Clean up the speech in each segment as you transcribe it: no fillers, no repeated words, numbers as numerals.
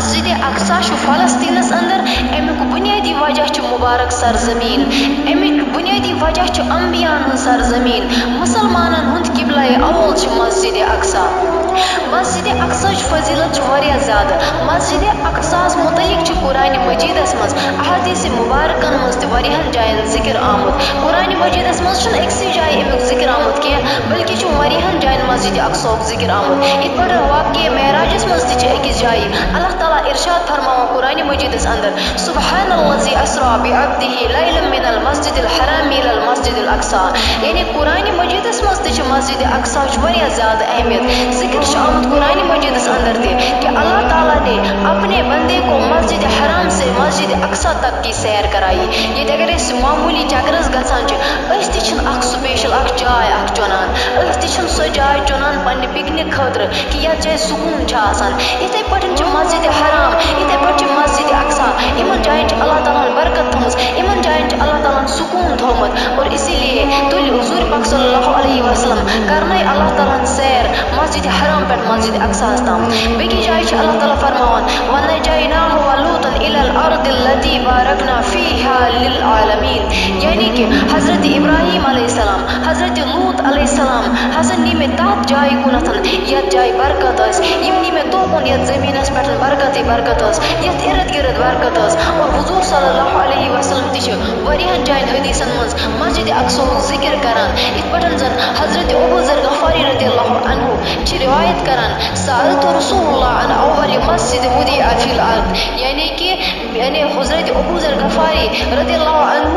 مسجد اقصا فلسطینس اندر امیک بنیادی وجہ مبارک سرزمین امیک بنیادی وجہ انبیاءن ہن سرزمین مسلمانن ہند قبلہ اول مسجد اقصا مسجد اقصا فضیلت واریاہ زیادہ مسجد اقصا متعلق قرآن مجیدس مز احادیث مبارکن مز واریاہن جائن ذکر آمت قرآن مجیدس مز اکسی جائے امیک ذکر آمت کی بلکہ واریاہن جائن مسجد اقصا ذکر آمت ات پہ واقع معراجس مز تکس جائے اللہ تعالیٰ ارشاد فرماؤ قرآن مجیدس اندر سبحان الذی اسرا بعبده لیلا من المسجد الحرام الى المسجد الاقصا یعنی قرآن مجیدس مز مسجد اقصا واریاہ زیادہ اہمیت ذکر آمت قرآن مجیدس اندر تھی کہ اللہ تعالیٰ نے اپنے بندے کو مسجد حرام سے مسجد اقصا تک کی سیر کرائی یہ اگر اس معمولی چکرس گھان اخ سپیشل اخ جائے اخ چنان سو جائے چنان پنہ پکنک خاطر کہ یتھ جائے سکون آسان اتھے پٹھ مسجد حرام اتھے پٹھ مسجد اقصا ان جائن اللہ تعالیٰ برکت تھمز ان جائن اللہ تعالیٰ سکون تھومت اور اسی لیے تل حضور پاک صلی اللہ علیہ وسلم کرنے اللہ تعالیٰ سیر مسجد حرام پہ مسجد اقصا تام بیٚیہِ جایہِ اللہ تعالیٰ فرماوان وَنَجَّيْنَاهُ وَلُوطًا إِلَى الْأَرْضِ الَّتِي بَارَكْنَا فِيهَا لِلْعَالَمِينَ یعنی کہ حضرت ابراہیم علیہ السلام حضرت لوط علیہ السلام ہسا نی میں تات جائے کُنتھ یتھ جائے برکت یم نی میں توکن یتھ زمینس پہ برکت برکت یتھ ارد گرد برکت اور حضور صلی اللہ علیہ وسلم تہ واریاہن جائن حدیثن مز مسجد اقصا ذکر کران ات پہ زن حضرت ابو ذر غفاری رضی اللہ عنہ روایت کران سألت رسول اللہ عن اول مسجد وضع فی الارض یعنی کہ حضرت ابو ذر غفاری رضی اللہ عنہ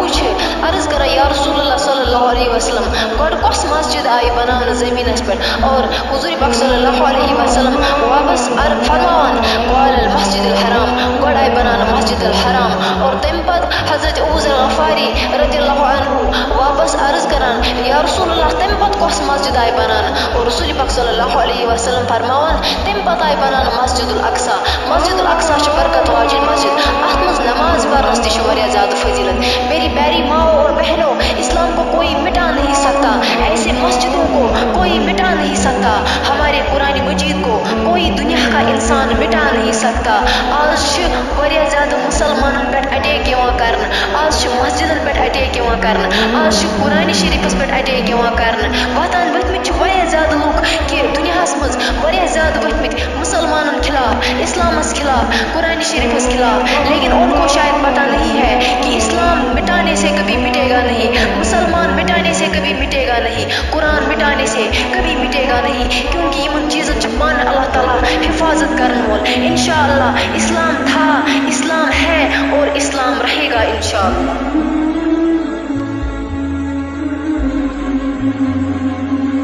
عرض کرا یا رسول اللہ صلی اللہ علیہ وسلم گوڑ کس مسجد آئی بنان زمینس پہ اور حضور پاک صلی اللہ علیہ وسلم واپس فرماوان قال المسجد الحرام گوڑ آئی بنان مسجد الحرام اور تم پت حضرت ابو ذر غفاری رضی اللہ عنہ واپس عرض کران یا رسول اللہ تم پت کس مسجد آئی بنان اور رسول پاک صلی اللہ علیہ وسلم فرماوان تم پتہ آئی بنان مسجد الاقصا مسجد الاقصا برکت واجن مسجد ات مز نماز پڑھنس تہ واریاہ زیادہ فضیلت میری پیاری ماؤں اور بہنوں اسلام کو کوئی مٹا نہیں سکتا ایسے مسجدوں کو کوئی مٹا نہیں سکتا ہمارے قرآن مجید کو کوئی دنیا کا انسان مٹا نہیں سکتا آج واریاہ زیادہ مسلمانن پہ اٹیک کرن آج مسجدن پہ اٹیک کرن آج قرآن شریفس پہ اٹیک کرن واتان ورتمت واریاہ زیادہ لوگ کہ دنیاہس مز واریاہ زیادہ ورتمت مسلمانن خلاف اسلامس خلاف قرآن شریفس خلاف لیکن ان کو شاید پتہ نہیں ہے کہ اسلام مٹانے سے کبھی مٹے گا نہیں مسلمان مٹانے سے کبھی مٹے گا نہیں قرآن مٹانے سے کبھی مٹے گا نہیں کیونکہ ان چیزوں چپان اللہ تعالیٰ حفاظت کرنے وول انشاءاللہ اسلام تھا اسلام ہے اور اسلام رہے گا انشاءاللہ